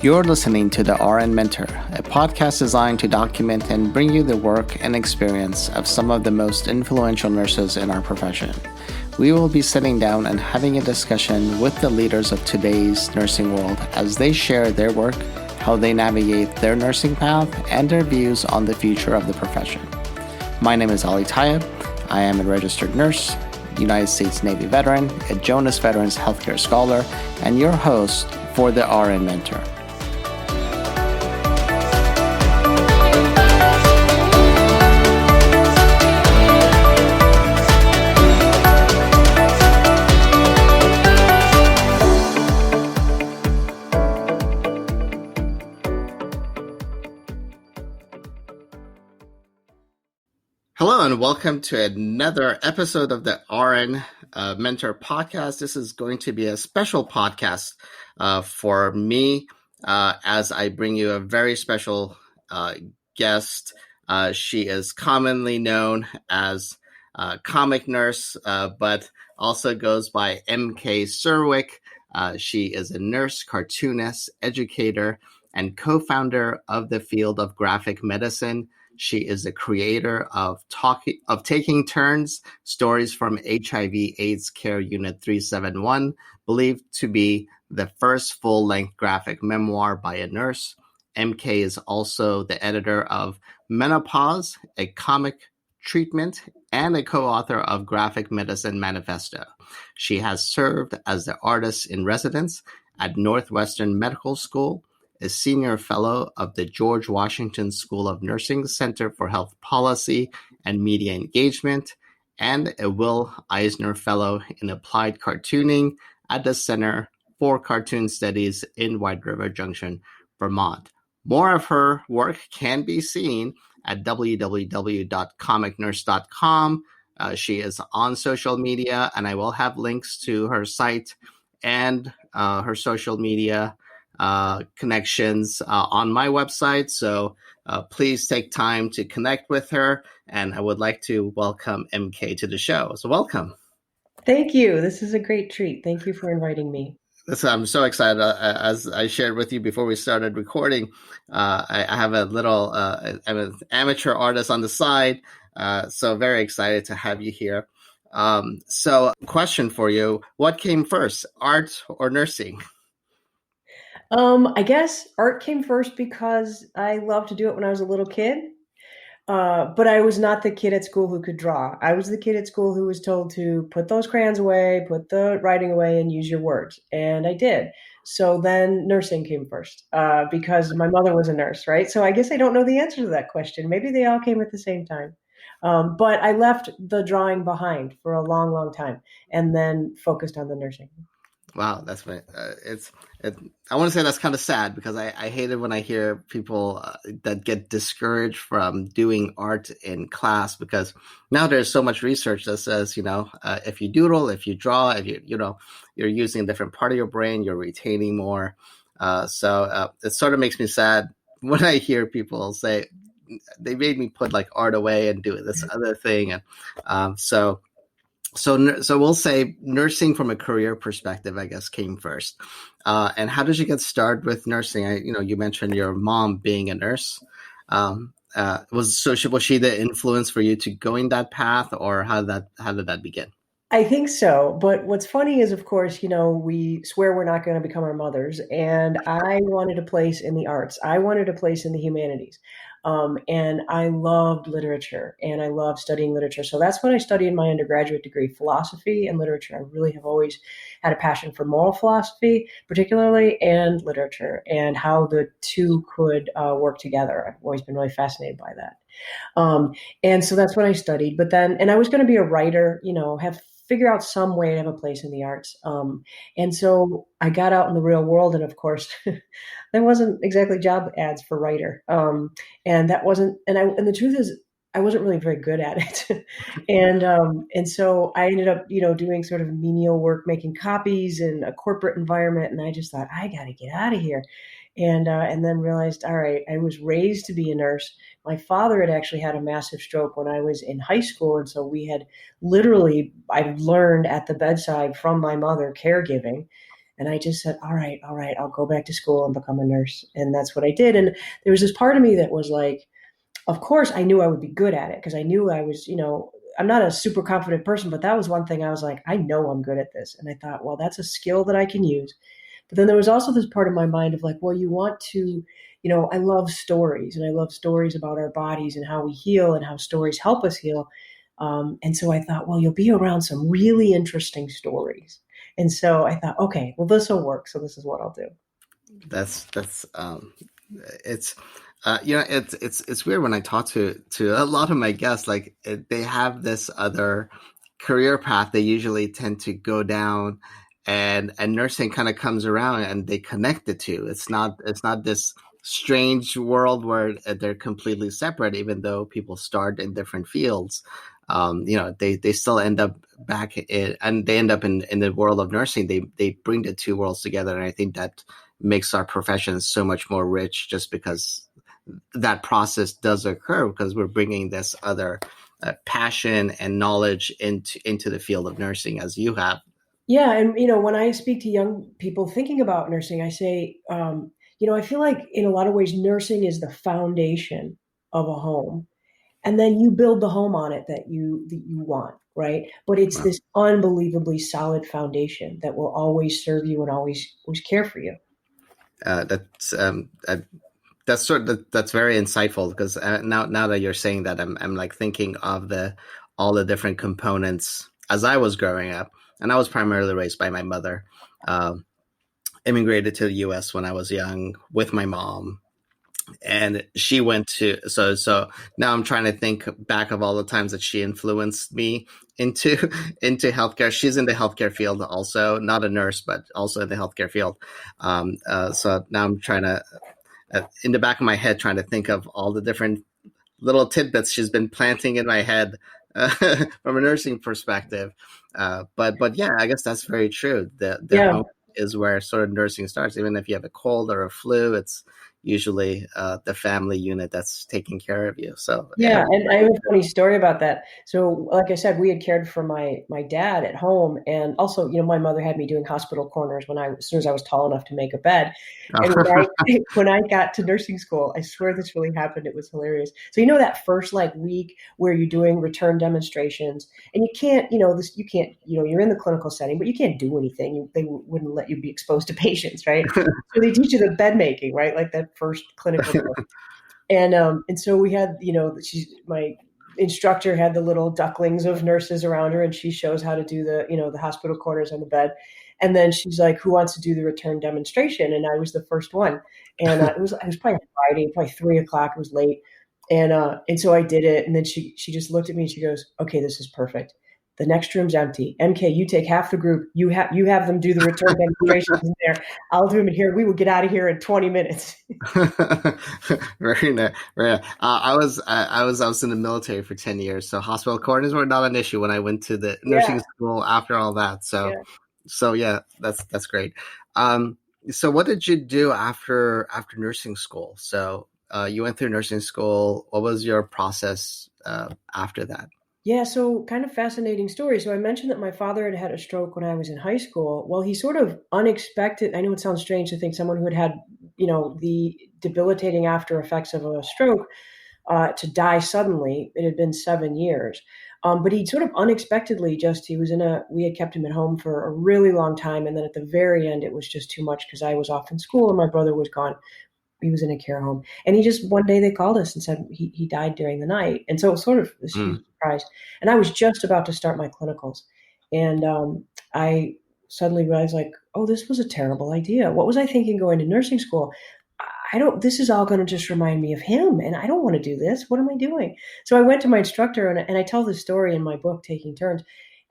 You're listening to The RN Mentor, a podcast designed to document and bring you the work and experience of some of the most influential nurses in our profession. We will be sitting down and having a discussion with the leaders of today's nursing world as they share their work, how they navigate their nursing path, and their views on the future of the profession. My name is Ali Tayeb. I am a registered nurse, United States Navy veteran, a Jonas Veterans Healthcare Scholar, and your host for the RN Mentor. Hello and welcome to another episode of the RN Mentor podcast. This is going to be a special podcast for me as I bring you a very special guest. She is commonly known as Comic Nurse, but also goes by MK Czerwiec. She is a nurse, cartoonist, educator, and co-founder of the field of graphic medicine. She is the creator of Taking Turns, Stories from HIV/AIDS Care Unit 371, believed to be the first full-length graphic memoir by a nurse. MK is also the editor of Menopause, a comic treatment, and a co-author of Graphic Medicine Manifesto. She has served as the artist in residence at Northwestern Medical School, a senior fellow of the George Washington School of Nursing Center for Health Policy and Media Engagement, and a Will Eisner Fellow in Applied Cartooning at the Center for Cartoon Studies in White River Junction, Vermont. More of her work can be seen at www.comicnurse.com. She is on social media, and I will have links to her site and her social media connections on my website. So please take time to connect with her. And I would like to welcome MK to the show. So welcome. Thank you. This is a great treat. Thank you for inviting me. I'm so excited. As I shared with you before we started recording, I have a little, I'm an amateur artist on the side. So very excited to have you here. So question for you, what came first, art or nursing? I guess art came first because I loved to do it when I was a little kid. But I was not the kid at school who could draw. I was the kid at school who was told to put those crayons away, put the writing away, and use your words. And I did. So then nursing came first because my mother was a nurse, right? So I guess I don't know the answer to that question. Maybe they all came at the same time. But I left the drawing behind for a long, long time and then focused on the nursing. Wow, that's right. I want to say that's kind of sad because I hate it when I hear people that get discouraged from doing art in class, because now there's so much research that says, if you doodle, if you draw, if you're using a different part of your brain, you're retaining more. So it sort of makes me sad when I hear people say they made me put like art away and do this other thing. And So we'll say nursing from a career perspective, I guess, came first. And how did you get started with nursing? You mentioned your mom being a nurse. Was she the influence for you to going that path, or how did that begin? I think so. But what's funny is, of course, we swear we're not going to become our mothers. And I wanted a place in the arts. I wanted a place in the humanities. And I loved literature and I loved studying literature. So that's when I studied in my undergraduate degree, philosophy and literature. I really have always had a passion for moral philosophy, particularly, and literature, and how the two could work together. I've always been really fascinated by that. And so that's what I studied. But then, and I was going to be a writer, figure out some way to have a place in the arts. And so I got out in the real world, and of course, there wasn't exactly job ads for writer. And that wasn't, and the truth is, I wasn't really very good at it. And so I ended up, doing sort of menial work, making copies in a corporate environment. And I just thought, I got to get out of here. And then realized, all right, I was raised to be a nurse. My father had actually had a massive stroke when I was in high school. And so I learned at the bedside from my mother caregiving. And I just said, all right, I'll go back to school and become a nurse. And that's what I did. And there was this part of me that was like, of course, I knew I would be good at it because I knew I was, I'm not a super confident person, but that was one thing I was like, I know I'm good at this. And I thought, well, that's a skill that I can use. But then there was also this part of my mind of like, well, you want to, I love stories and I love stories about our bodies and how we heal and how stories help us heal. And so I thought, well, you'll be around some really interesting stories. And so I thought, okay, well, this will work. So this is what I'll do. That's it's it's weird when I talk to a lot of my guests, like they have this other career path they usually tend to go down, and nursing kind of comes around and they connect the two. It's not this strange world where they're completely separate, even though people start in different fields. They still end up back in, and they end up in the world of nursing. They bring the two worlds together, and I think that makes our profession so much more rich, just because that process does occur, because we're bringing this other passion and knowledge into the field of nursing, as you have. Yeah, and when I speak to young people thinking about nursing, I say, I feel like in a lot of ways, nursing is the foundation of a home, and then you build the home on it that you want, right? But it's Well, this unbelievably solid foundation that will always serve you and always care for you. uh, that's um, uh, that's very insightful, because now that you're saying that, I'm like thinking of the all the different components as I was growing up, and I was primarily raised by my mother. Um, Immigrated to the U.S. when I was young with my mom, and she went to so now I'm trying to think back of all the times that she influenced me into into healthcare. She's in the healthcare field also, not a nurse, but also in the healthcare field. So now I'm trying to, in the back of my head, trying to think of all the different little tidbits she's been planting in my head, from a nursing perspective. But yeah, I guess that's very true. The Yeah, home is where sort of nursing starts. Even if you have a cold or a flu, it's usually the family unit that's taking care of you. So yeah, yeah, and I have a funny story about that. So, like I said, we had cared for my dad at home, and also, my mother had me doing hospital corners as soon as I was tall enough to make a bed. And when I got to nursing school, I swear this really happened. It was hilarious. So, that first like week where you're doing return demonstrations, and you can't, you can't, you're in the clinical setting, but you can't do anything. They wouldn't let you be exposed to patients, right? So they teach you the bed making, right? Like that first clinical day. And so we had, my instructor had the little ducklings of nurses around her, and she shows how to do the hospital corners on the bed. And then she's like, "Who wants to do the return demonstration?" And I was the first one. And it was probably Friday, probably 3 o'clock. It was late, and so I did it. And then she just looked at me and she goes, "Okay, this is perfect. The next room's empty. MK, you take half the group. You have them do the return demonstrations in there. I'll do them in here. We will get out of here in 20 minutes." very nice. Very nice. I was in the military for 10 years, so hospital corners were not an issue when I went to the Yeah, nursing school after all that. So yeah. so yeah, that's great. Um, so what did you do after nursing school? So you went through nursing school. What was your process after that? Yeah, so kind of fascinating story. So I mentioned that my father had had a stroke when I was in high school. Well, he sort of unexpected. I know it sounds strange to think someone who had the debilitating after effects of a stroke to die suddenly. It had been 7 years. But he sort of unexpectedly we had kept him at home for a really long time. And then at the very end, it was just too much because I was off in school and my brother was gone. He was in a care home, and he just one day they called us and said he died during the night, and so it was sort of this huge Mm. surprise. And I was just about to start my clinicals, and I suddenly realized like, oh, this was a terrible idea. What was I thinking going to nursing school? I don't. This is all going to just remind me of him, and I don't want to do this. What am I doing? So I went to my instructor, and I tell this story in my book, Taking Turns.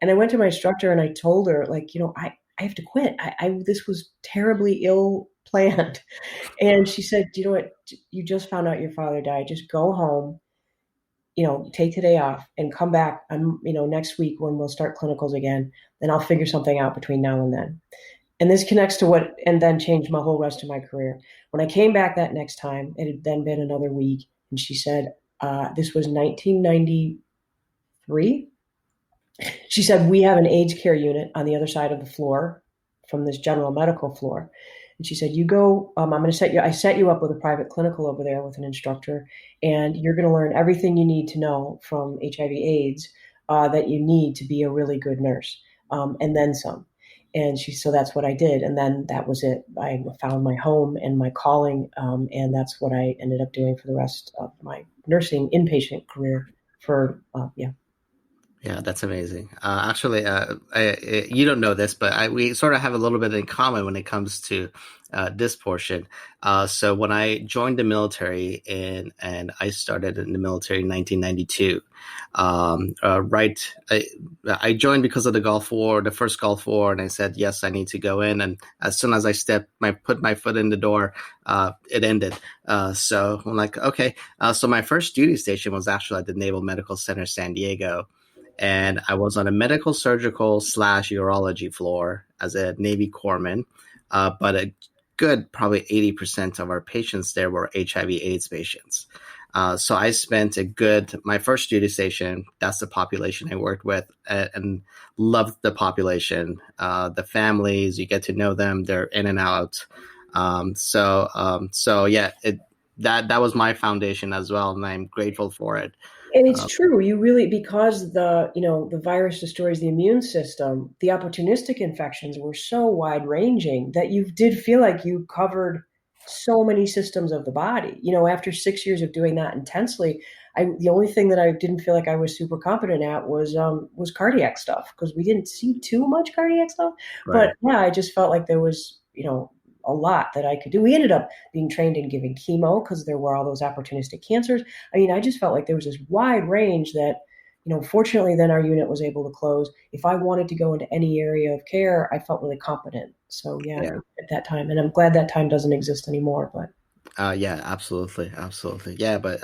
And I went to my instructor and I told her, like, I have to quit. This was terribly ill planned. And she said, "You know what? You just found out your father died. Just go home, take today off and come back next week when we'll start clinicals again. Then I'll figure something out between now and then." And this connects to and then changed my whole rest of my career. When I came back that next time, it had then been another week. And she said, this was 1993. She said, "We have an aged care unit on the other side of the floor. from this general medical floor. And she said, "You go. I'm going to set you. I set you up with a private clinical over there with an instructor, and you're going to learn everything you need to know from HIV/AIDS that you need to be a really good nurse, and then some." And so that's what I did, and then that was it. I found my home and my calling, and that's what I ended up doing for the rest of my nursing inpatient career. Yeah. Yeah, that's amazing. Actually, you don't know this, but we sort of have a little bit in common when it comes to this portion. So when I joined the military and I started in the military in 1992, I joined because of the Gulf War, the first Gulf War, and I said, yes, I need to go in. And as soon as I put my foot in the door, it ended. So I'm like, okay. So my first duty station was actually at the Naval Medical Center, San Diego. And I was on a medical surgical / urology floor as a Navy corpsman. But a good probably 80% of our patients there were HIV/AIDS patients. So I spent my first duty station, that's the population I worked with, and loved the population, the families, you get to know them, they're in and out. So yeah, that was my foundation as well, and I'm grateful for it. And it's true. You really, because the virus destroys the immune system, the opportunistic infections were so wide ranging that you did feel like you covered so many systems of the body. After 6 years of doing that intensely, the only thing that I didn't feel like I was super competent at was cardiac stuff, because we didn't see too much cardiac stuff. Right. But yeah, I just felt like there was, a lot that I could do. We ended up being trained in giving chemo because there were all those opportunistic cancers. I mean, I just felt like there was this wide range that, fortunately, then our unit was able to close. If I wanted to go into any area of care, I felt really competent. So yeah, at that time, and I'm glad that time doesn't exist anymore. But yeah, absolutely, yeah. But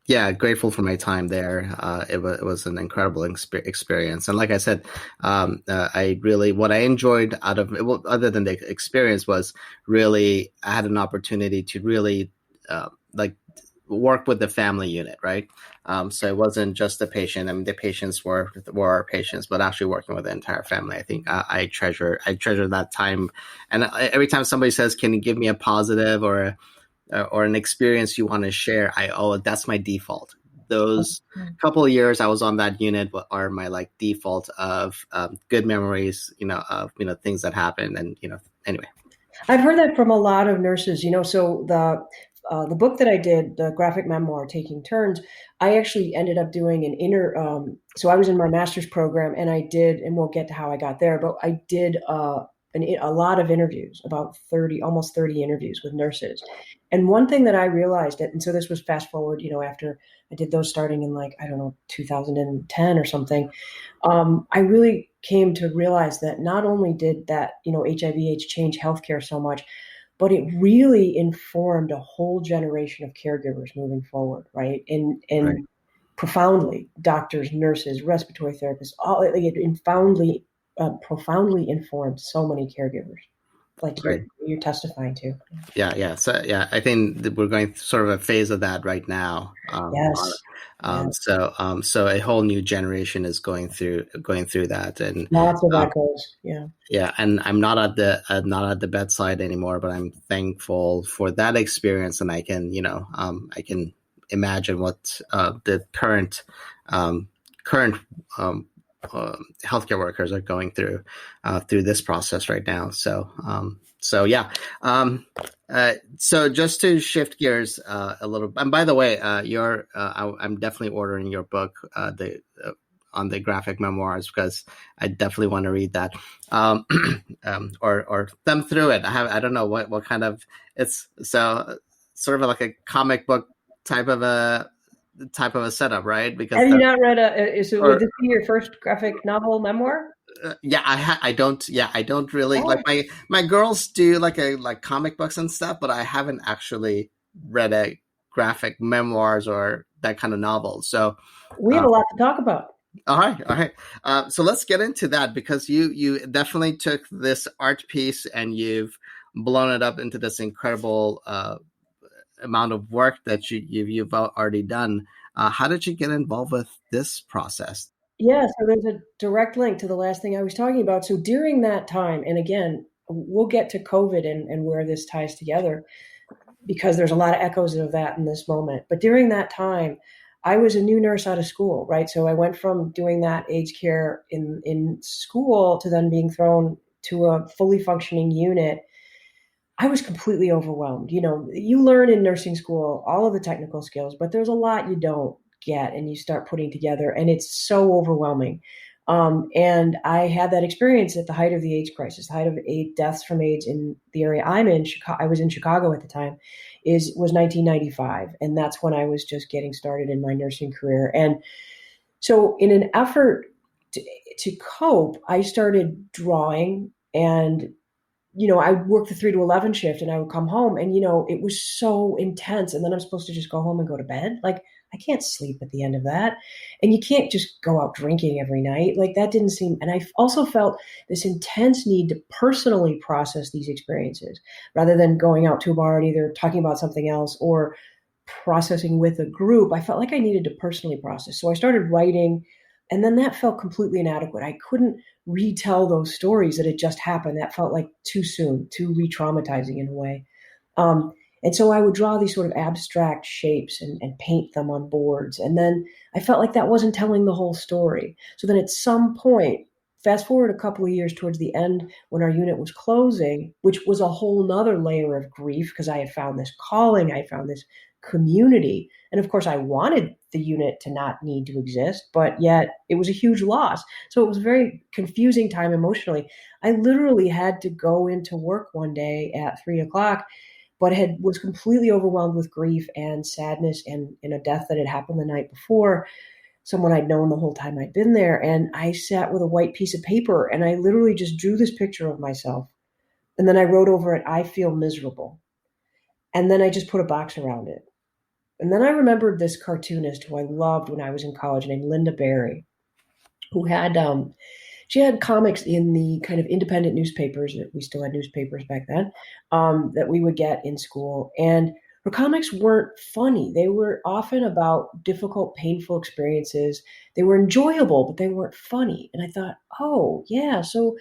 yeah, grateful for my time there. It was an incredible experience, and like I said, what I enjoyed out of it, well, other than the experience, was really I had an opportunity to really like work with the family unit, right? So it wasn't just the patient. I mean, the patients were our patients, but actually working with the entire family. I think I treasure that time. And every time somebody says, "Can you give me a positive or an experience you want to share?" That's my default. Those couple of years I was on that unit are my default of good memories, of things that happened, and anyway. I've heard that from a lot of nurses. So the book that I did, the graphic memoir, Taking Turns, I actually ended up doing so I was in my master's program, and I did, and we'll get to how I got there, but I did a lot of interviews, about almost 30 interviews with nurses. And one thing that I realized, and so this was fast forward, after I did those starting in 2010 or something, I really came to realize that not only did that, HIV/AIDS change healthcare so much, but it really informed a whole generation of caregivers moving forward, right? And Right. profoundly, doctors, nurses, respiratory therapists, profoundly informed so many caregivers, like Right. you're testifying to. Yeah. So yeah, I think that we're going through sort of a phase of that right now. Yes. So a whole new generation is going through that, and Lots of echoes. Yeah. yeah, and I'm not at the bedside anymore, but I'm thankful for that experience, and I can I can imagine what the current healthcare workers are going through this process right now. So yeah. So just to shift gears a little, and by the way, I'm definitely ordering your book, on the graphic memoirs, because I definitely want to read that, or thumb through it. I don't know what kind of, it's so sort of like a comic book type of a setup, right? Because have you not read would this be your first graphic novel memoir? Yeah, I don't really like my girls do like comic books and stuff, but I haven't actually read a graphic memoirs or that kind of novel. So we have a lot to talk about. All right. So let's get into that, because you definitely took this art piece and you've blown it up into this incredible amount of work that you've already done. How did you get involved with this process? Yeah, so there's a direct link to the last thing I was talking about. So during that time, and again, we'll get to COVID and where this ties together, because there's a lot of echoes of that in this moment. But during that time, I was a new nurse out of school, right? So I went from doing that aged care in school to then being thrown to a fully functioning unit. I was completely overwhelmed. You learn in nursing school all of the technical skills, but there's a lot you don't get and you start putting together, and it's so overwhelming. And I had that experience at the height of the AIDS crisis, the height of deaths from AIDS in the area I'm in. I was in Chicago at the time. Was 1995, and that's when I was just getting started in my nursing career. And so, in an effort to cope, I started drawing and I worked the 3 to 11 shift and I would come home and, it was so intense. And then I'm supposed to just go home and go to bed. Like, I can't sleep at the end of that. And you can't just go out drinking every night. Like, that didn't seem, and I also felt this intense need to personally process these experiences rather than going out to a bar and either talking about something else or processing with a group. I felt like I needed to personally process. So I started writing, and then that felt completely inadequate. I couldn't retell those stories that had just happened. That felt like too soon, too re-traumatizing in a way. Um, and so I would draw these sort of abstract shapes and paint them on boards. And then I felt like that wasn't telling the whole story. So then at some point, fast forward a couple of years towards the end when our unit was closing, which was a whole nother layer of grief because I had found this calling, I found this community. And of course, I wanted the unit to not need to exist, but yet it was a huge loss. So it was a very confusing time emotionally. I literally had to go into work one day at 3 o'clock, but was completely overwhelmed with grief and sadness and in a death that had happened the night before, someone I'd known the whole time I'd been there. And I sat with a white piece of paper and I literally just drew this picture of myself. And then I wrote over it, "I feel miserable." And then I just put a box around it. And then I remembered this cartoonist who I loved when I was in college named Linda Barry, who had she had comics in the kind of independent newspapers that we still had newspapers back then, that we would get in school. And her comics weren't funny. They were often about difficult, painful experiences. They were enjoyable, but they weren't funny. And I thought, oh, yeah. So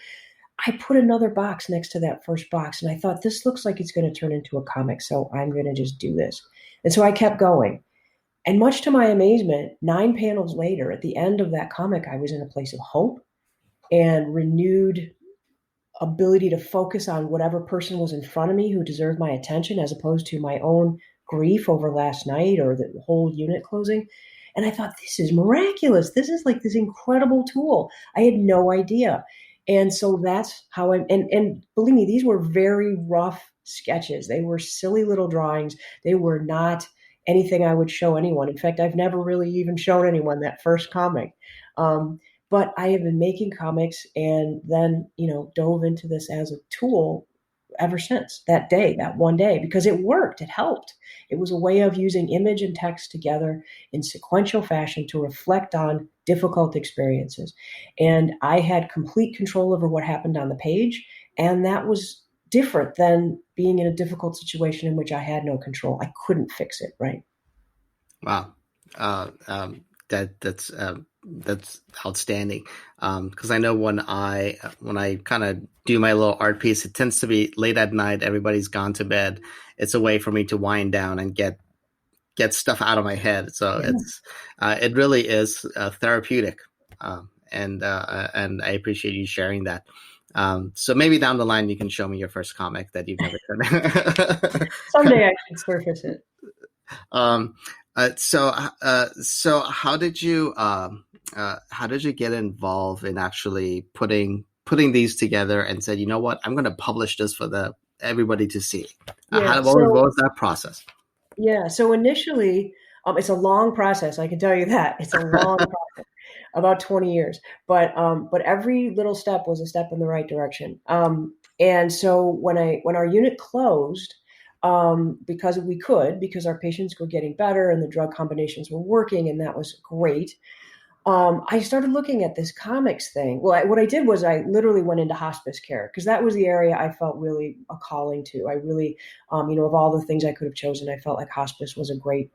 I put another box next to that first box. And I thought, this looks like it's going to turn into a comic. So I'm going to just do this. And so I kept going. And much to my amazement, 9 panels later, at the end of that comic, I was in a place of hope and renewed ability to focus on whatever person was in front of me who deserved my attention as opposed to my own grief over last night or the whole unit closing. And I thought, this is miraculous. This is like this incredible tool. I had no idea. And so that's how and believe me, these were very rough sketches. They were silly little drawings. They were not anything I would show anyone. In fact, I've never really even shown anyone that first comic. Um, but I have been making comics and then, dove into this as a tool ever since that day, that one day, because it worked. It helped. It was a way of using image and text together in sequential fashion to reflect on difficult experiences. And I had complete control over what happened on the page. And that was different than being in a difficult situation in which I had no control. I couldn't fix it, right? Wow. That's outstanding. Because I know when I kind of do my little art piece, it tends to be late at night. Everybody's gone to bed. It's a way for me to wind down and get stuff out of my head. So Yeah. it really is therapeutic. And I appreciate you sharing that. So maybe down the line you can show me your first comic that you've never done. Someday I should surface it. um, so how did you get involved in actually putting these together and said, you know what, I'm going to publish this for everybody to see? Yeah. What was that process? Yeah. So initially, it's a long process. I can tell you that it's a long process, about 20 years. But every little step was a step in the right direction. And so when our unit closed, because our patients were getting better and the drug combinations were working, and that was great. I started looking at this comics thing. Well, what I did was I literally went into hospice care because that was the area I felt really a calling to. I really, of all the things I could have chosen, I felt like hospice was a great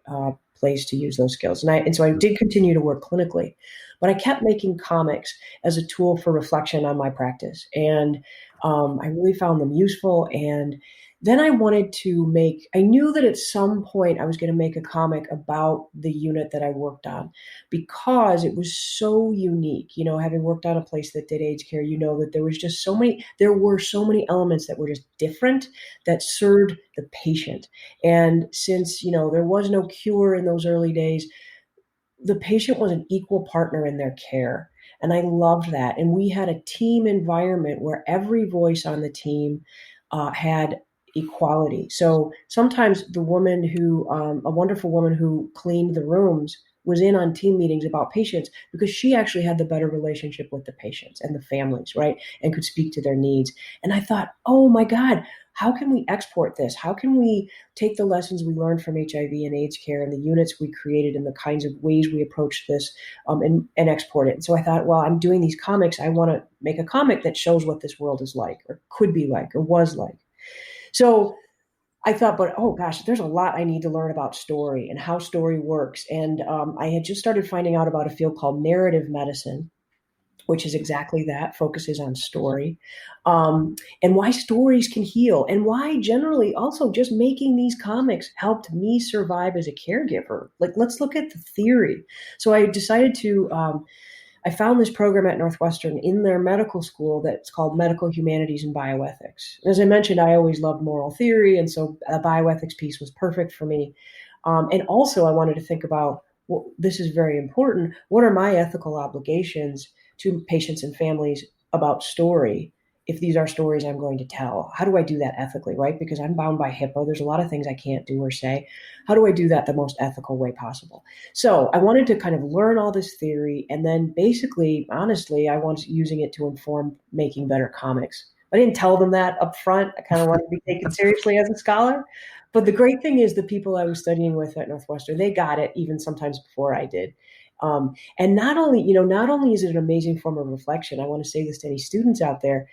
place to use those skills. And so I did continue to work clinically, but I kept making comics as a tool for reflection on my practice, and I really found them useful. And then I knew that at some point I was going to make a comic about the unit that I worked on because it was so unique. Having worked on a place that did aged care, that there were so many elements that were just different that served the patient. And since, there was no cure in those early days, the patient was an equal partner in their care. And I loved that. And we had a team environment where every voice on the team had equality. So sometimes a wonderful woman who cleaned the rooms, was in on team meetings about patients because she actually had the better relationship with the patients and the families, right? And could speak to their needs. And I thought, oh my God, how can we export this? How can we take the lessons we learned from HIV and AIDS care and the units we created and the kinds of ways we approach this, and export it? And so I thought, well, I'm doing these comics. I want to make a comic that shows what this world is like, or could be like, or was like. So I thought, but oh gosh, there's a lot I need to learn about story and how story works. And I had just started finding out about a field called narrative medicine, which is exactly that, focuses on story, and why stories can heal, and why generally also just making these comics helped me survive as a caregiver. Like, let's look at the theory. So I decided to I found this program at Northwestern in their medical school that's called Medical Humanities and Bioethics. As I mentioned, I always loved moral theory, and so a bioethics piece was perfect for me. And also, I wanted to think about, well, this is very important. What are my ethical obligations to patients and families about story? If these are stories I'm going to tell, how do I do that ethically, right? Because I'm bound by HIPAA. There's a lot of things I can't do or say. How do I do that the most ethical way possible? So I wanted to kind of learn all this theory, and then basically, honestly, I was using it to inform making better comics. I didn't tell them that up front. I kind of wanted to be taken seriously as a scholar. But the great thing is the people I was studying with at Northwestern, they got it even sometimes before I did. And not only is it an amazing form of reflection, I want to say this to any students out there,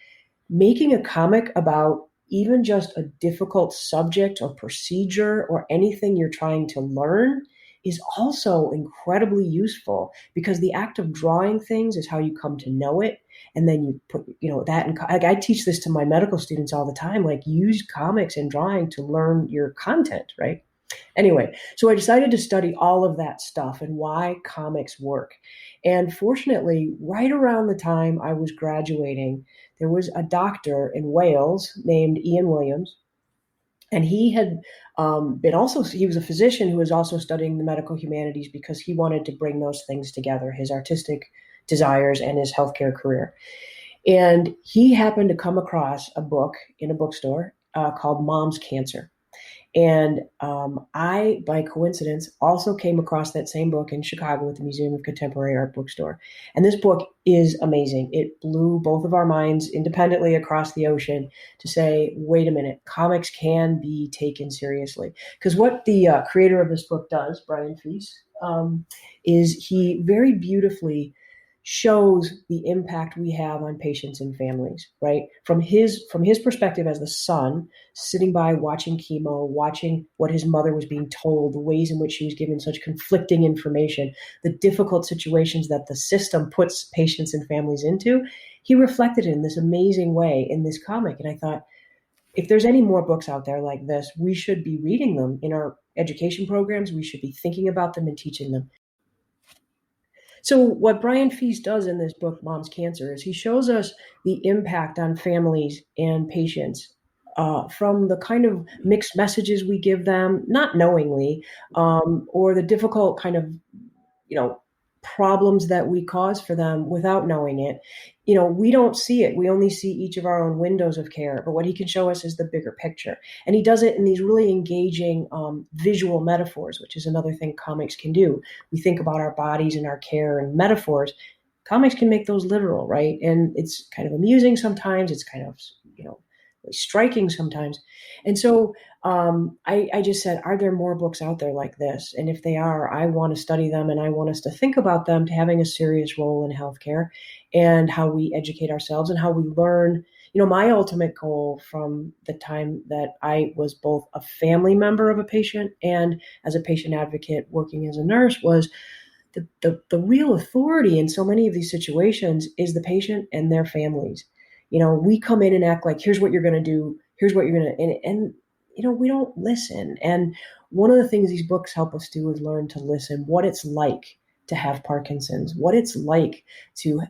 making a comic about even just a difficult subject or procedure or anything you're trying to learn is also incredibly useful, because the act of drawing things is how you come to know it. And then you put, that in, like, I teach this to my medical students all the time, like, use comics and drawing to learn your content, right? Anyway, so I decided to study all of that stuff and why comics work. And fortunately, right around the time I was graduating, there was a doctor in Wales named Ian Williams. And he was a physician who was also studying the medical humanities because he wanted to bring those things together, his artistic desires and his healthcare career. And he happened to come across a book in a bookstore called Mom's Cancer. And I, by coincidence, also came across that same book in Chicago at the Museum of Contemporary Art bookstore. And this book is amazing. It blew both of our minds independently across the ocean to say, wait a minute, comics can be taken seriously. Because what the creator of this book does, Brian Feast, is he very beautifully shows the impact we have on patients and families, right? From his perspective as the son, sitting by watching chemo, watching what his mother was being told, the ways in which she was given such conflicting information, the difficult situations that the system puts patients and families into, he reflected it in this amazing way in this comic. And I thought, if there's any more books out there like this, we should be reading them in our education programs. We should be thinking about them and teaching them. So what Brian Feast does in this book, Mom's Cancer, is he shows us the impact on families and patients from the kind of mixed messages we give them, not knowingly, or the difficult kind of, problems that we cause for them without knowing it. We don't see it. We only see each of our own windows of care. But what he can show us is the bigger picture. And he does it in these really engaging visual metaphors, which is another thing comics can do. We think about our bodies and our care and metaphors. Comics can make those literal, right? And it's kind of amusing sometimes. It's kind of, striking sometimes. And so I just said, are there more books out there like this? And if they are, I want to study them, and I want us to think about them to having a serious role in healthcare and how we educate ourselves and how we learn. My ultimate goal from the time that I was both a family member of a patient and as a patient advocate working as a nurse was the real authority in so many of these situations is the patient and their families. We come in and act like, here's what you're going to do. Here's what you're going to, and we don't listen. And one of the things these books help us do is learn to listen, what it's like to have Parkinson's, what it's like to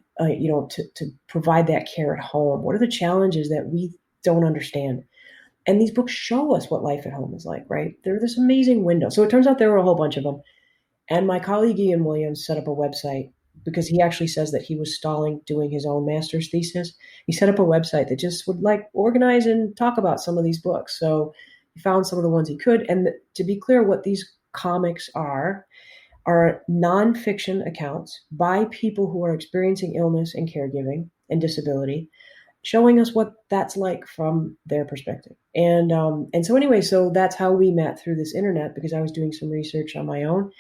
provide that care at home. What are the challenges that we don't understand? And these books show us what life at home is like, right? They're this amazing window. So it turns out there were a whole bunch of them. And my colleague Ian Williams set up a website because he actually says that he was stalling doing his own master's thesis. He set up a website that just would organize and talk about some of these books. So he found some of the ones he could. And to be clear, what these comics are nonfiction accounts by people who are experiencing illness and caregiving and disability, showing us what that's like from their perspective. And so anyway, so that's how we met through this internet, because I was doing some research on my own.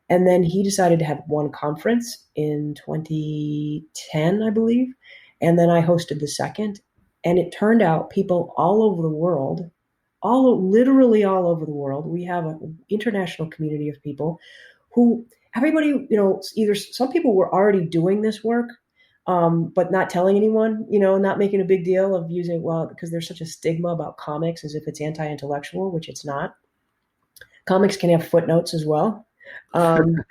And then he decided to have one conference in 2010, I believe. And then I hosted the second. And it turned out people all over the world, literally all over the world, we have an international community of people who everybody, either some people were already doing this work, but not telling anyone, not making a big deal of using, because there's such a stigma about comics as if it's anti-intellectual, which it's not. Comics can have footnotes as well. And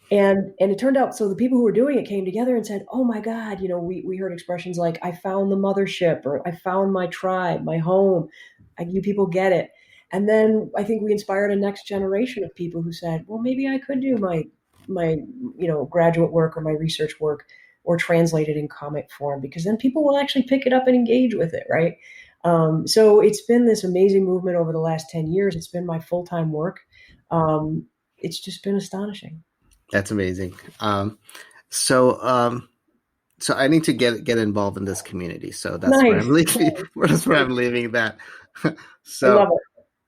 it turned out, so the people who were doing it came together and said, oh my God, we heard expressions like, I found the mothership, or I found my tribe, my home. You people get it. And then I think we inspired a next generation of people who said, well, maybe I could do my graduate work or my research work or translate it in comic form, because then people will actually pick it up and engage with it, right? So it's been this amazing movement over the last 10 years. It's been my full-time work. It's just been astonishing. That's amazing. So I need to get involved in this community. So that's Nice. where I'm leaving. That's where I'm leaving that. So, I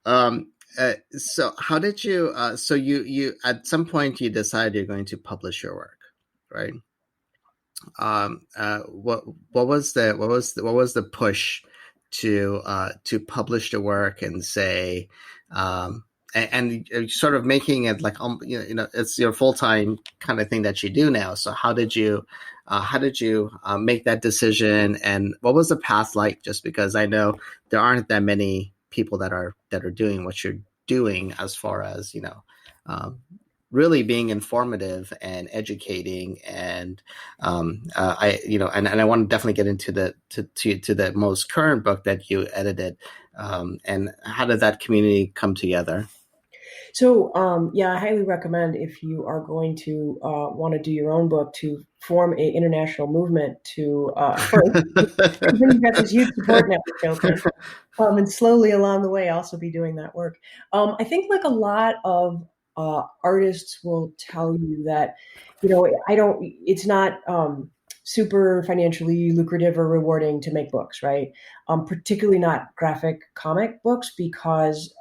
love it. So how did you? So you at some point you decide you're going to publish your work, right? What was the push to publish the work and say, and sort of making it like it's your full-time kind of thing that you do now. So how did you make that decision, and what was the path like? Just because I know there aren't that many people that are doing what you're doing, as far as really being informative and educating, and I want to definitely get into the most current book that you edited, and how did that community come together? So, I highly recommend, if you are going to want to do your own book, to form an international movement to first. Then you've got this huge support network open, and slowly along the way also be doing that work. I think like a lot of artists will tell you that, it's not super financially lucrative or rewarding to make books, right? Particularly not graphic comic books, because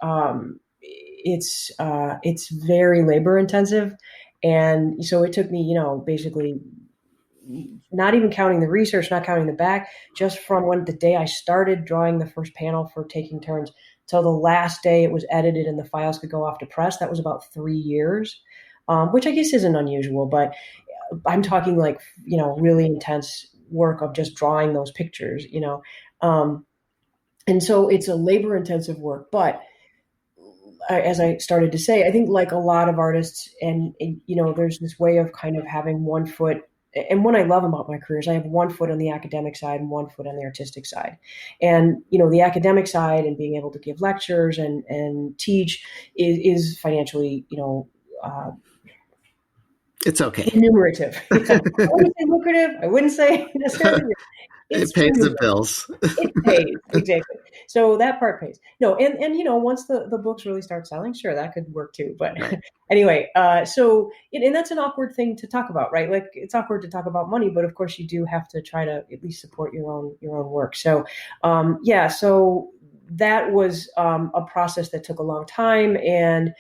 it's very labor intensive. And so it took me, basically not even counting the research, not counting the back, just from the day I started drawing the first panel for Taking Turns till the last day it was edited and the files could go off to press. That was about 3 years, which I guess isn't unusual, but I'm talking like, really intense work of just drawing those pictures, and so it's a labor intensive work. But as I started to say, I think like a lot of artists, and there's this way of kind of having one foot. And what I love about my career is I have one foot on the academic side and one foot on the artistic side. And, the academic side and being able to give lectures and teach is financially, It's okay. Remunerative. Yeah. I wouldn't say lucrative. I wouldn't say necessarily. It It's pays the remunerative. bills. It pays, exactly. So that part pays. No, and once the books really start selling, sure, that could work too. But Right. anyway, and that's an awkward thing to talk about, right? Like it's awkward to talk about money, but of course you do have to try to at least support your own work. So yeah, so that was a process that took a long time. And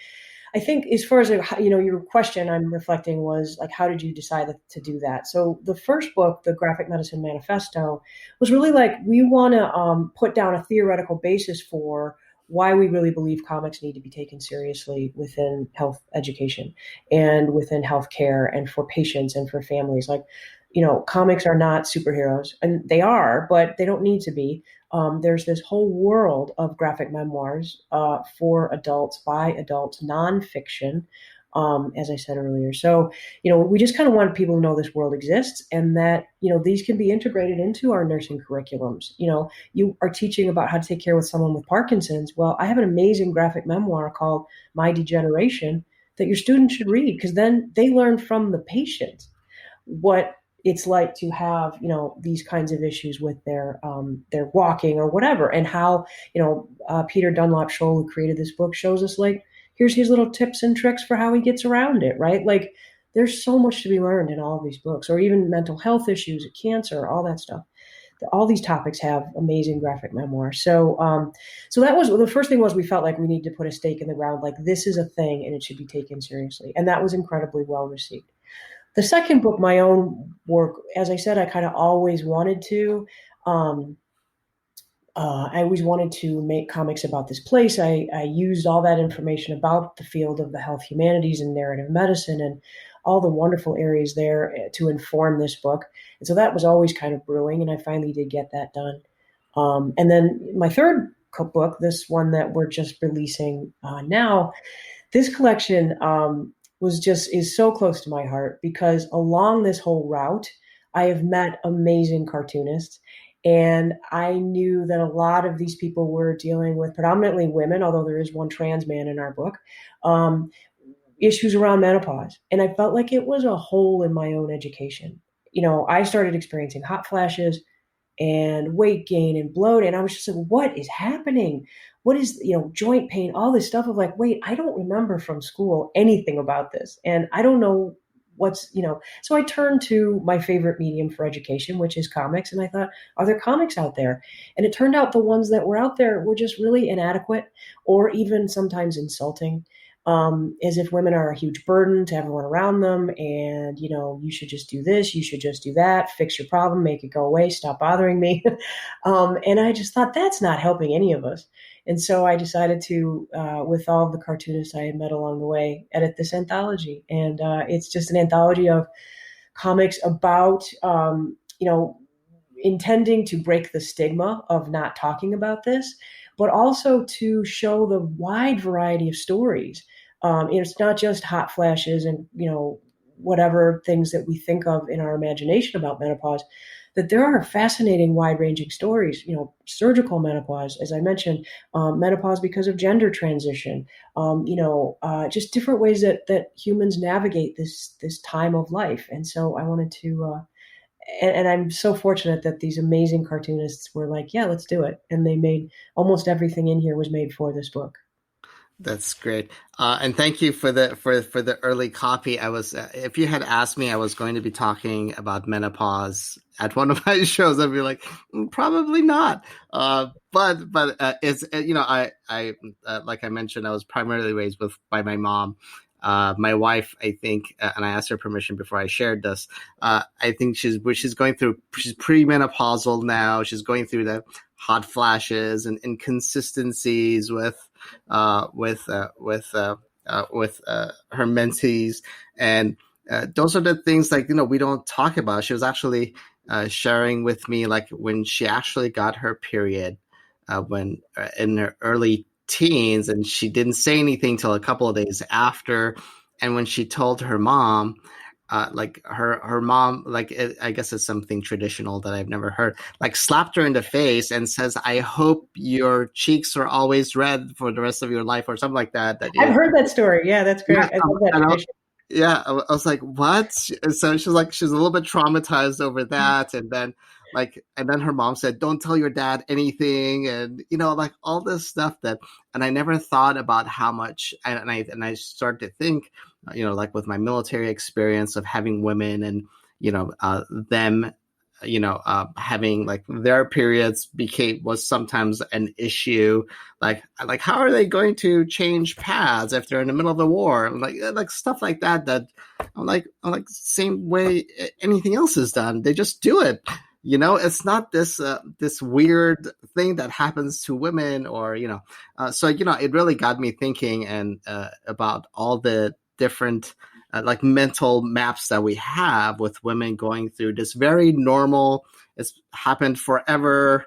I think as far as your question, I'm reflecting was like, how did you decide to do that? So the first book, the Graphic Medicine Manifesto, was really like we want to put down a theoretical basis for why we really believe comics need to be taken seriously within health education and within healthcare and for patients and for families. Like, comics are not superheroes, and they are, but they don't need to be. There's this whole world of graphic memoirs for adults, by adults, nonfiction, as I said earlier. So, we just kind of want people to know this world exists and that, these can be integrated into our nursing curriculums. You are teaching about how to take care of someone with Parkinson's. Well, I have an amazing graphic memoir called My Degeneration that your students should read because then they learn from the patient what it's like to have these kinds of issues with their walking or whatever, and how Peter Dunlop Scholl, who created this book, shows us like here's his little tips and tricks for how he gets around it, right? Like there's so much to be learned in all of these books, or even mental health issues, cancer, all that stuff. All these topics have amazing graphic memoirs. So that was the first thing. Was we felt like we need to put a stake in the ground, like this is a thing and it should be taken seriously, and that was incredibly well received. The second book, my own work, as I said, I kind of always wanted to. I always wanted to make comics about this place. I used all that information about the field of the health humanities and narrative medicine and all the wonderful areas there to inform this book. And so that was always kind of brewing, and I finally did get that done. And then my third book, this one that we're just releasing now, this collection is so close to my heart because along this whole route, I have met amazing cartoonists. And I knew that a lot of these people were dealing with predominantly women, although there is one trans man in our book, issues around menopause. And I felt like it was a hole in my own education. I started experiencing hot flashes and weight gain and bloat. And I was just like, what is happening? What is, joint pain, all this stuff of like, wait, I don't remember from school anything about this. And I don't know so I turned to my favorite medium for education, which is comics. And I thought, are there comics out there? And it turned out the ones that were out there were just really inadequate or even sometimes insulting. As if women are a huge burden to everyone around them. And, you should just do this, you should just do that, fix your problem, make it go away, stop bothering me. And I just thought that's not helping any of us. And so I decided to, with all of the cartoonists I had met along the way, edit this anthology. And it's just an anthology of comics about, intending to break the stigma of not talking about this, but also to show the wide variety of stories. It's not just hot flashes and, whatever things that we think of in our imagination about menopause, that there are fascinating, wide-ranging stories, surgical menopause, as I mentioned, menopause because of gender transition, just different ways that humans navigate this time of life. And so I wanted to, and I'm so fortunate that these amazing cartoonists were like, yeah, let's do it. And they made almost everything in here was made for this book. That's great, and thank you for the early copy. I was, if you had asked me, I was going to be talking about menopause at one of my shows. I'd be like, probably not. But it's I like I mentioned, I was primarily raised by my mom. My wife, I think, and I asked her permission before I shared this. I think she's premenopausal now. She's going through the hot flashes and inconsistencies with her mentees, and those are the things like we don't talk about. She was actually sharing with me like when she actually got her period when in her early teens, and she didn't say anything till a couple of days after, and when she told her mom. Like her mom, I guess it's something traditional that I've never heard, like slapped her in the face and says, "I hope your cheeks are always red for the rest of your life," or something like that. I've heard that story. Yeah, that's great. Yeah, I love that tradition. Yeah, I was like, what? So she's like, she's a little bit traumatized over that, and then and then her mom said, don't tell your dad anything, and like all this stuff and I never thought about how much, and I started to think, like with my military experience of having women and them having like their periods was sometimes an issue, like how are they going to change paths if they're in the middle of the war, like stuff like that I'm like same way anything else is done, they just do it. It's not this weird thing that happens to women, or so it really got me thinking, and about all the different like mental maps that we have with women going through this very normal, it's happened forever,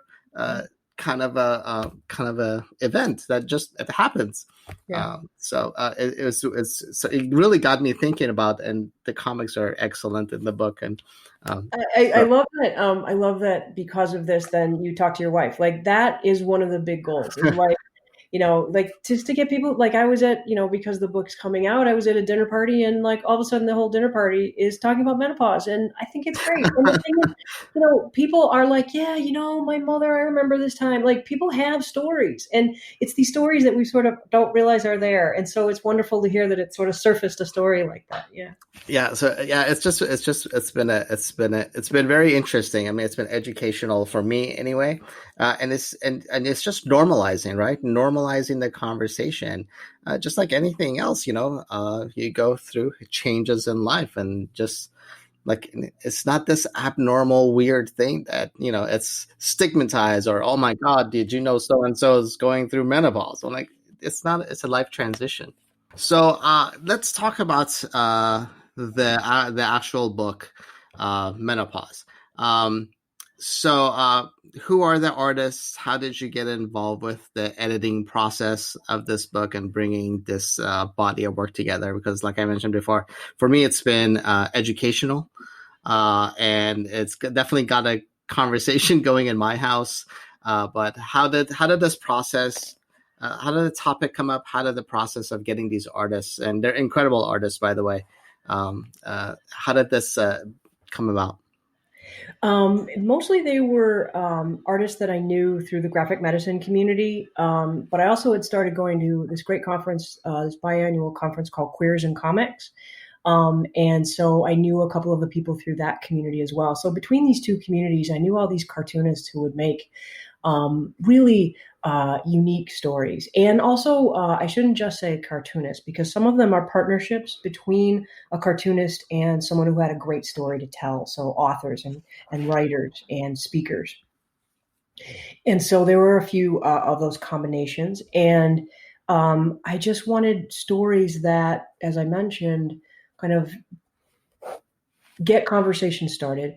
kind of a event that just it happens. Yeah. So it really got me thinking about, and the comics are excellent in the book, and I so love that. I love that because of this, then you talk to your wife. Like that is one of the big goals is like, like just to get people, like I was at, because the book's coming out, I was at a dinner party and like all of a sudden the whole dinner party is talking about menopause. And I think it's great. And the thing is, people are like, yeah, my mother, I remember this time. Like people have stories, and it's these stories that we sort of don't realize are there. And so it's wonderful to hear that it sort of surfaced a story like that. Yeah. yeah, it's been very interesting. I mean, it's been educational for me anyway, and it's just normalizing, right? Normalizing the conversation, just like anything else. You go through changes in life, and just like it's not this abnormal weird thing that it's stigmatized, or oh my god, did you know so and so is going through menopause? I'm like, it's not. It's a life transition. So let's talk about the actual book, Menopause. Um, so who are the artists? How did you get involved with the editing process of this book and bringing this body of work together? Because, like I mentioned before, for me it's been educational, and it's definitely got a conversation going in my house. But how did this process? How did the topic come up? How did the process of getting these artists, and they're incredible artists, by the way, how did this come about? Mostly they were artists that I knew through the graphic medicine community. But I also had started going to this great conference, this biannual conference called Queers in Comics. And so I knew a couple of the people through that community as well. So between these two communities, I knew all these cartoonists who would make really unique stories. And also, I shouldn't just say cartoonist, because some of them are partnerships between a cartoonist and someone who had a great story to tell. So authors and writers and speakers. And so there were a few of those combinations. And I just wanted stories that, as I mentioned, kind of get conversation started,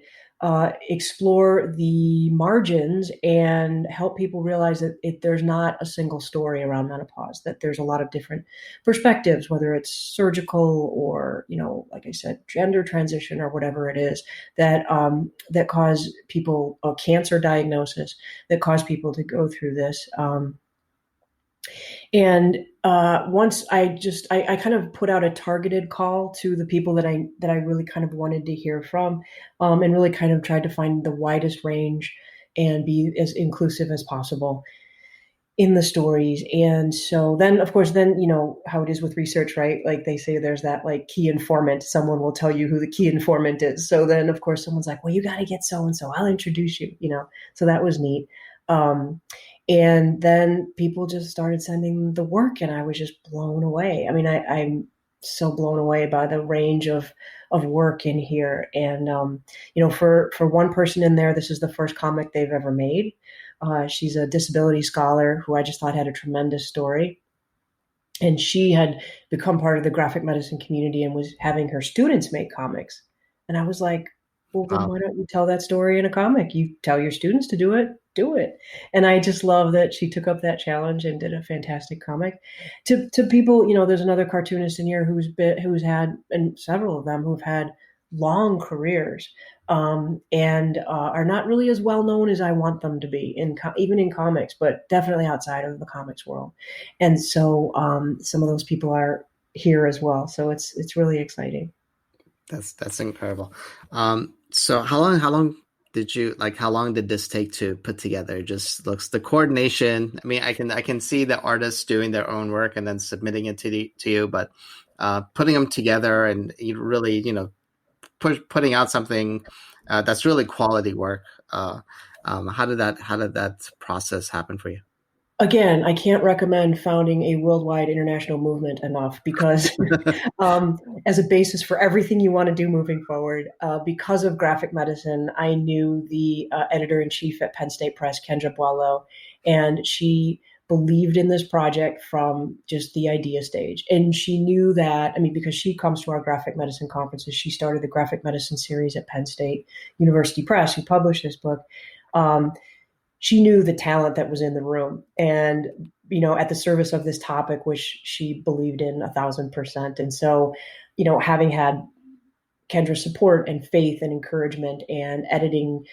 explore the margins, and help people realize that there's not a single story around menopause, that there's a lot of different perspectives, whether it's surgical or, like I said, gender transition or whatever it is, that cause people a cancer diagnosis, that cause people to go through this. And once I kind of put out a targeted call to the people that I really kind of wanted to hear from, and really kind of tried to find the widest range and be as inclusive as possible in the stories. And so then, of course, then, how it is with research, right? Like they say there's that like key informant, someone will tell you who the key informant is. So then, of course, someone's like, well, you got to get so-and-so, I'll introduce you. So that was neat. And then people just started sending the work, and I was just blown away. I mean, I'm so blown away by the range of work in here. And, for one person in there, this is the first comic they've ever made. She's a disability scholar who I just thought had a tremendous story. And she had become part of the graphic medicine community and was having her students make comics. And I was like, well, then Wow. why don't you tell that story in a comic? You tell your students to do it, do it. And I just love that she took up that challenge and did a fantastic comic. To people, there's another cartoonist in here who's had, and several of them who've had long careers, and are not really as well known as I want them to be even in comics, but definitely outside of the comics world. And so some of those people are here as well. So it's really exciting. That's incredible. So how long how long did this take to put together? Just looks the coordination. I mean, I can see the artists doing their own work and then submitting it to you, but putting them together and you really, putting out something that's really quality work. How did that process happen for you? Again, I can't recommend founding a worldwide international movement enough because as a basis for everything you want to do moving forward. Because of graphic medicine, I knew the editor in chief at Penn State Press, Kendra Boileau, and she believed in this project from just the idea stage. And she knew that, I mean, because she comes to our graphic medicine conferences, she started the graphic medicine series at Penn State University Press, who published this book. Um, she knew the talent that was in the room and at the service of this topic, which she believed in 1,000%. And so having had Kendra's support and faith and encouragement and editing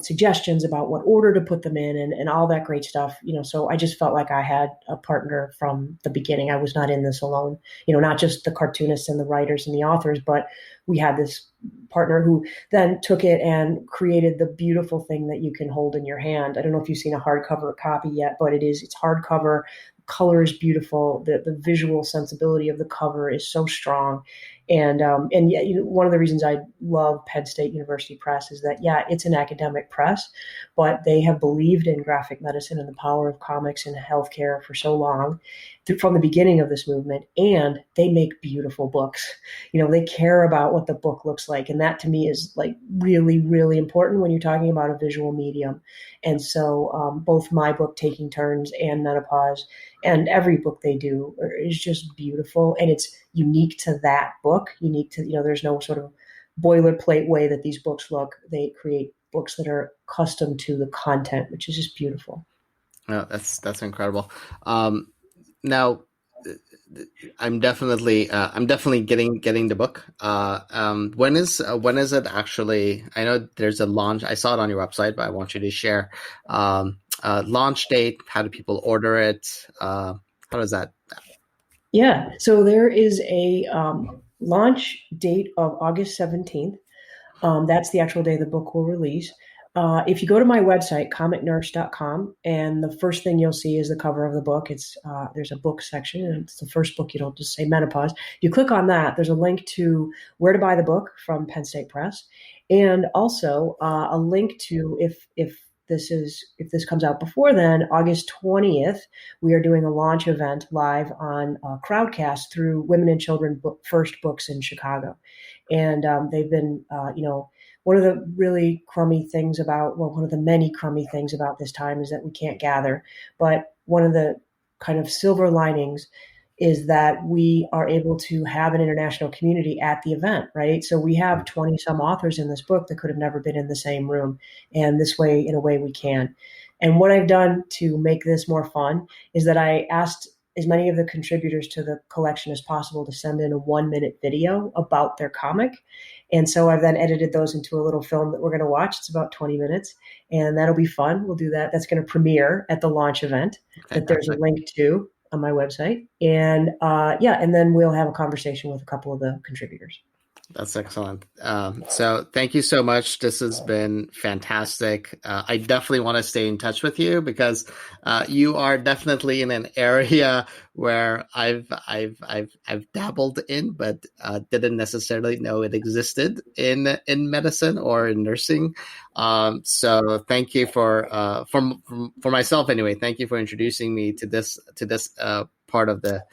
suggestions about what order to put them in and all that great stuff. So I just felt like I had a partner from the beginning. I was not in this alone, not just the cartoonists and the writers and the authors, but we had this partner who then took it and created the beautiful thing that you can hold in your hand. I don't know if you've seen a hardcover copy yet, but it's hardcover. Color is beautiful. The visual sensibility of the cover is so strong. And yet, one of the reasons I love Penn State University Press is that, yeah, it's an academic press, but they have believed in graphic medicine and the power of comics and healthcare for so long from the beginning of this movement. And they make beautiful books. They care about what the book looks like. And that to me is like really, really important when you're talking about a visual medium. And so both my book, Taking Turns, and Menopause, and every book they do is just beautiful. And it's unique to that book, unique to, there's no sort of boilerplate way that these books look. They create books that are custom to the content, which is just beautiful. Oh, that's incredible. Now, I'm definitely getting the book. When is it actually? I know there's a launch. I saw it on your website, but I want you to share launch date. How do people order it? How does that? Yeah, so there is a launch date of August 17th. That's the actual day the book will release. If you go to my website, comicnurse.com, and the first thing you'll see is the cover of the book. There's a book section, and it's the first book. You don't just say menopause. You click on that. There's a link to where to buy the book from Penn State Press, and also a link to if this comes out before then, August 20th, we are doing a launch event live on Crowdcast through Women and Children First Books in Chicago, and they've been one of the really crummy things one of the many crummy things about this time is that we can't gather. But one of the kind of silver linings is that we are able to have an international community at the event, right? So we have 20 some authors in this book that could have never been in the same room. And this way, in a way, we can. And what I've done to make this more fun is that I asked as many of the contributors to the collection as possible to send in a 1-minute video about their comic. And so I've then edited those into a little film that we're going to watch. It's about 20 minutes, and that'll be fun. We'll do that. That's going to premiere at the launch event that there's a link to on my website. And and then we'll have a conversation with a couple of the contributors. That's excellent. So thank you so much. This has been fantastic. I definitely want to stay in touch with you because you are definitely in an area where I've dabbled in, but didn't necessarily know it existed in medicine or in nursing. So thank you for myself anyway. Thank you for introducing me to this part of the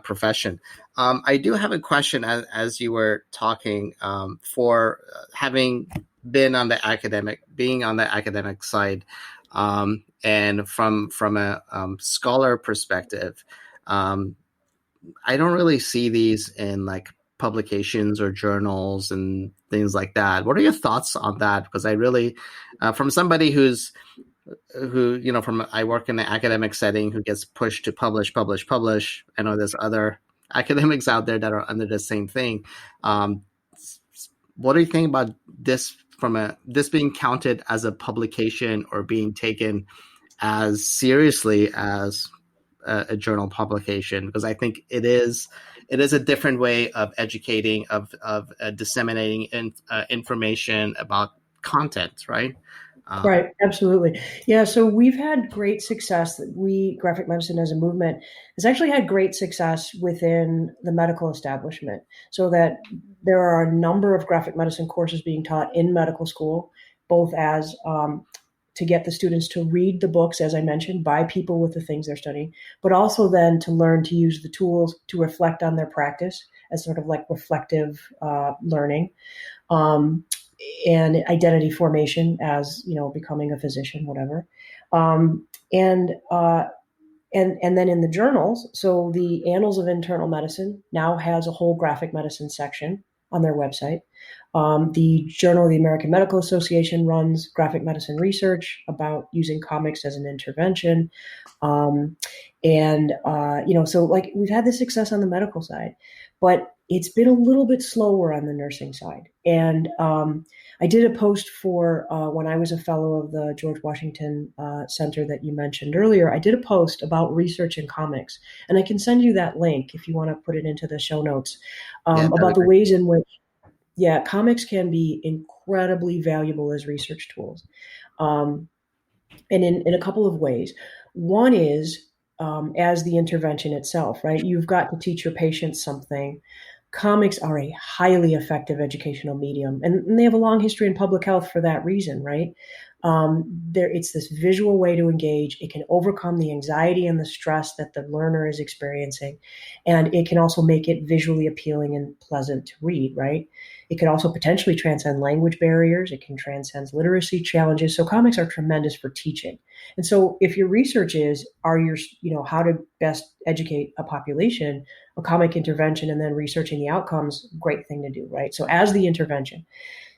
profession. I do have a question as you were talking, for having been on the academic side, and from a scholar perspective, I don't really see these in like publications or journals and things like that. What are your thoughts on that? Because I really, from somebody I work in an academic setting who gets pushed to publish. I know there's other academics out there that are under the same thing. What do you think about this this being counted as a publication or being taken as seriously as a journal publication? Because I think it is it is a different way of educating, of disseminating information about content, right? Right, absolutely. Yeah, so we've had great success. Graphic medicine as a movement, has actually had great success within the medical establishment. So that there are a number of graphic medicine courses being taught in medical school, both as to get the students to read the books, as I mentioned, by people with the things they're studying, but also then to learn to use the tools to reflect on their practice as sort of like reflective learning. Um, and identity formation as becoming a physician, whatever. Um, and and then in the journals, so the Annals of Internal Medicine now has a whole graphic medicine section on their website. The Journal of the American Medical Association runs graphic medicine research about using comics as an intervention. Um, so like we've had this success on the medical side, but it's been a little bit slower on the nursing side. And I did a post for when I was a fellow of the George Washington Center that you mentioned earlier. I did a post about research in comics, and I can send you that link if you want to put it into the show notes Yeah, that'd be about the great. ways in which, yeah, comics can be incredibly valuable as research tools. Um, and in a couple of ways. One is as the intervention itself, right? You've got to teach your patients something. Comics are a highly effective educational medium, and they have a long history in public health for that reason, right? It's this visual way to engage. It can overcome the anxiety and the stress that the learner is experiencing, and it can also make it visually appealing and pleasant to read, right? It can also potentially transcend language barriers. It can transcend literacy challenges. So comics are tremendous for teaching. And so if your research is, how to best educate a population, a comic intervention and then researching the outcomes, great thing to do, right? So as the intervention.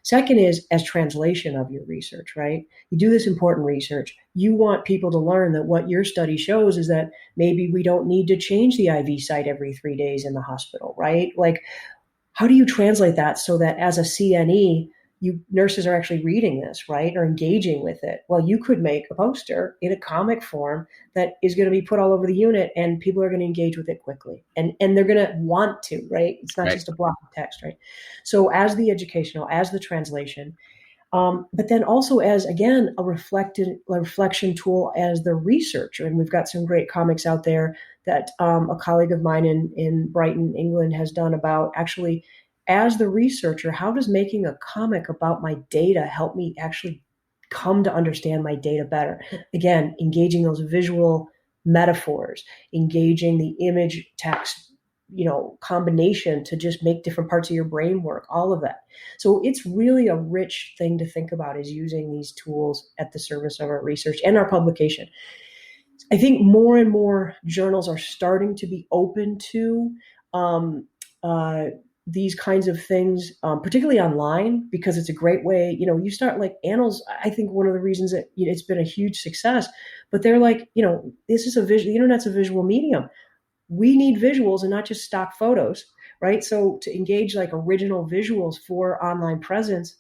Second is as translation of your research, right? You do this important research. You want people to learn that what your study shows is that maybe we don't need to change the IV site every 3 days in the hospital, right? Like, how do you translate that so that as a CNE, nurses are actually reading this, right, or engaging with it? Well, you could make a poster in a comic form that is going to be put all over the unit, and people are going to engage with it quickly, and they're going to want to, right? It's not Right. just a block of text, right? So as the educational, as the translation, but then also as, again, a reflection tool as the researcher. And we've got some great comics out there that a colleague of mine in Brighton, England, has done about actually, as the researcher, how does making a comic about my data help me actually come to understand my data better? Again, engaging those visual metaphors, engaging the image text combination to just make different parts of your brain work, all of that. So it's really a rich thing to think about, is using these tools at the service of our research and our publication. I think more and more journals are starting to be open to um, uh, these kinds of things, particularly online, because it's a great way. You start like Annals. I think one of the reasons that it's been a huge success, but they're like, this is the internet's a visual medium. We need visuals and not just stock photos, right? So to engage like original visuals for online presence,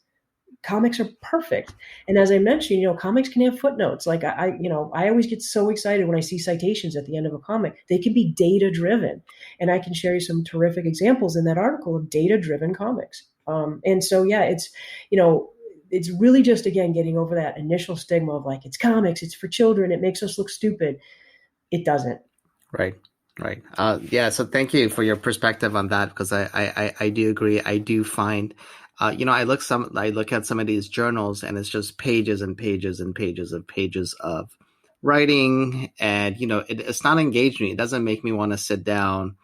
comics are perfect. And as I mentioned, comics can have footnotes. Like I always get so excited when I see citations at the end of a comic. They can be data driven, and I can share you some terrific examples in that article of data driven comics. And so yeah, it's really just, again, getting over that initial stigma of like, it's comics, it's for children, it makes us look stupid. It doesn't. Right. Right. Yeah. So thank you for your perspective on that, because I do agree. I do find, I look at some of these journals, and it's just pages and pages and pages of writing, and it's not engaging. It doesn't make me want to sit down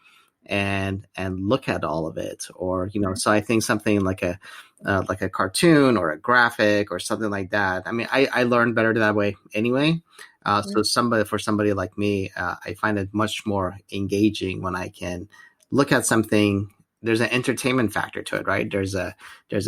and look at all of it, or so I think something like a cartoon or a graphic or something like that. I mean, I learn better that way anyway. So for somebody like me, I find it much more engaging when I can look at something. There's an entertainment factor to it, right? There's a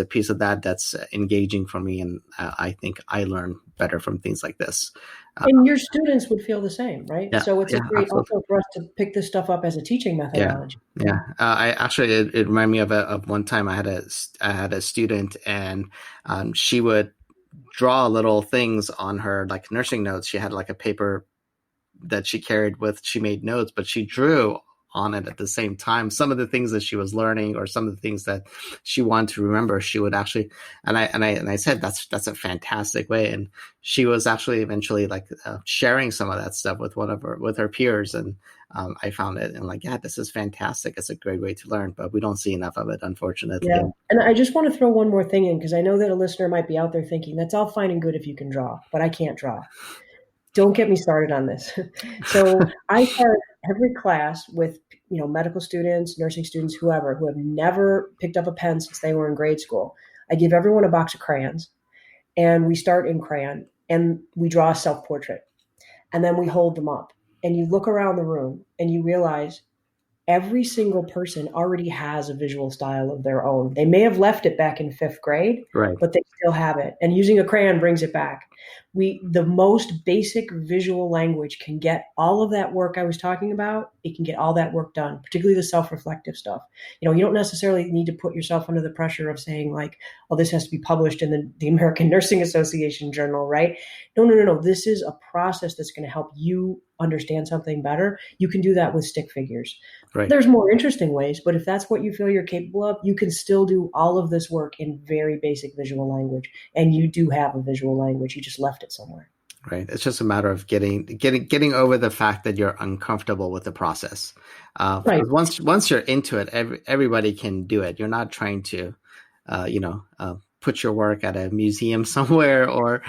piece of that's engaging for me, and I think I learn better from things like this. And your students would feel the same, right? Yeah, So it's a yeah, great absolutely. also for us to pick this stuff up as a teaching Yeah, methodology. yeah. I actually, it reminded me of one time I had a student, and she would draw little things on her, like nursing notes. She had like a paper that she carried with, she made notes, but she drew on it at the same time. Some of the things that she was learning or some of the things that she wanted to remember, she would actually, and I said, that's a fantastic way. And she was actually eventually like sharing some of that stuff with with her peers. And I found it and like, yeah, this is fantastic. It's a great way to learn, but we don't see enough of it, unfortunately. Yeah. And I just want to throw one more thing in because I know that a listener might be out there thinking that's all fine and good if you can draw, but I can't draw. Don't get me started on this. So I start every class with, medical students, nursing students, whoever, who have never picked up a pen since they were in grade school. I give everyone a box of crayons and we start in crayon and we draw a self-portrait and then we hold them up and you look around the room and you realize every single person already has a visual style of their own. They may have left it back in 5th grade, Right. but they still have it. And using a crayon brings it back. The most basic visual language can get all of that work I was talking about. It can get all that work done, particularly the self-reflective stuff. You don't necessarily need to put yourself under the pressure of saying like, oh, this has to be published in the American Nursing Association journal, right? No. This is a process that's going to help you understand something better. You can do that with stick figures. Right. There's more interesting ways, but if that's what you feel you're capable of, you can still do all of this work in very basic visual language. And you do have a visual language. You just left it somewhere. Right. It's just a matter of getting over the fact that you're uncomfortable with the process. Right. Once you're into it, everybody can do it. You're not trying to, put your work at a museum somewhere, or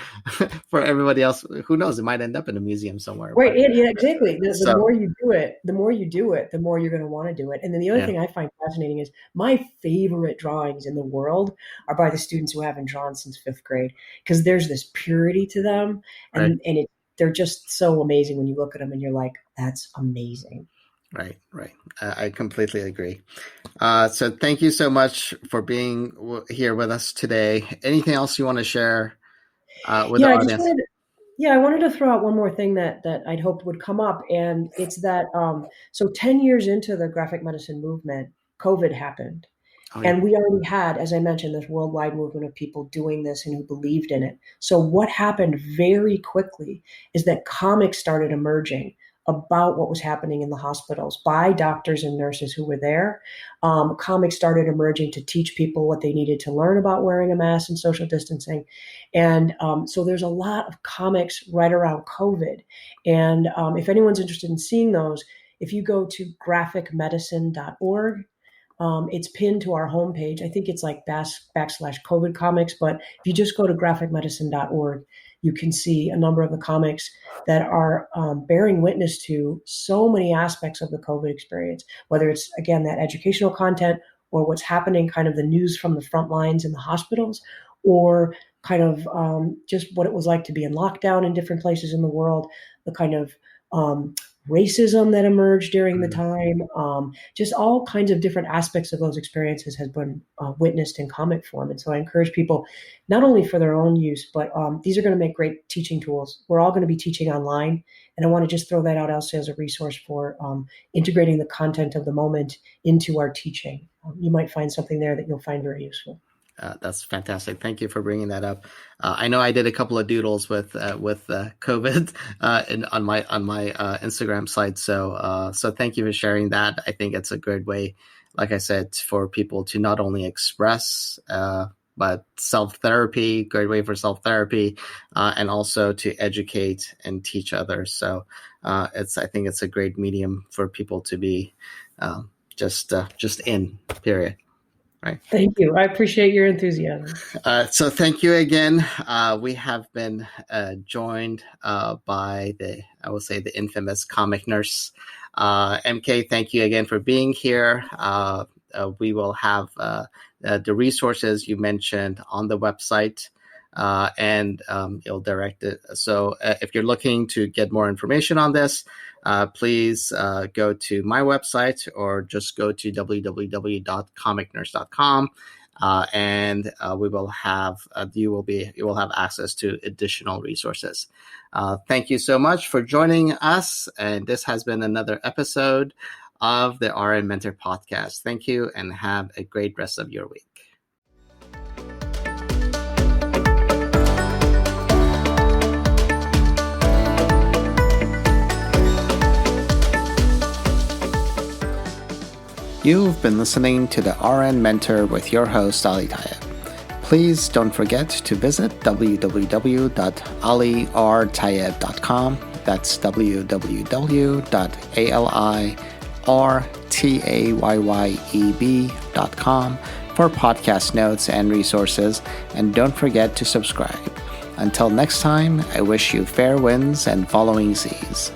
for everybody else, who knows, it might end up in a museum somewhere. Right. Yeah, exactly. The more you do it, the more you're going to want to do it. And then the other thing I find fascinating is my favorite drawings in the world are by the students who haven't drawn since 5th grade, because there's this purity to them. And, they're just so amazing when you look at them and you're like, that's amazing. Right. I completely agree. So thank you so much for being here with us today. Anything else you want to share with the audience? I wanted to throw out one more thing that I'd hoped would come up. And it's that, so 10 years into the graphic medicine movement, COVID happened. Oh, yeah. And we already had, as I mentioned, this worldwide movement of people doing this and who believed in it. So what happened very quickly is that comics started emerging about what was happening in the hospitals by doctors and nurses who were there. Comics started emerging to teach people what they needed to learn about wearing a mask and social distancing. And so there's a lot of comics right around COVID. And if anyone's interested in seeing those, if you go to graphicmedicine.org, it's pinned to our homepage. I think it's like /COVID comics, but if you just go to graphicmedicine.org, you can see a number of the comics that are bearing witness to so many aspects of the COVID experience, whether it's, again, that educational content or what's happening, kind of the news from the front lines in the hospitals, or kind of just what it was like to be in lockdown in different places in the world, the kind of racism that emerged during the time, just all kinds of different aspects of those experiences has been witnessed in comic form. And so I encourage people, not only for their own use, but these are going to make great teaching tools. We're all going to be teaching online. And I want to just throw that out also as a resource for integrating the content of the moment into our teaching. You might find something there that you'll find very useful. That's fantastic. Thank you for bringing that up. I know I did a couple of doodles with COVID on my Instagram site. So thank you for sharing that. I think it's a good way, like I said, for people to not only express, but self-therapy, great way for self-therapy, and also to educate and teach others. So I think it's a great medium for people to be just in, period. Right. Thank you. I appreciate your enthusiasm. So thank you again. We have been joined by the infamous comic nurse. MK, thank you again for being here. We will have the resources you mentioned on the website, and you'll direct it. So if you're looking to get more information on this, please go to my website or just go to www.comicnurse.com, and we will have you will have access to additional resources. Thank you so much for joining us, and this has been another episode of the RN Mentor Podcast. Thank you, and have a great rest of your week. You've been listening to the RN Mentor with your host, Ali Tayeb. Please don't forget to visit www.alirtayeb.com. That's www.alirtayeb.com for podcast notes and resources, and don't forget to subscribe. Until next time, I wish you fair winds and following seas.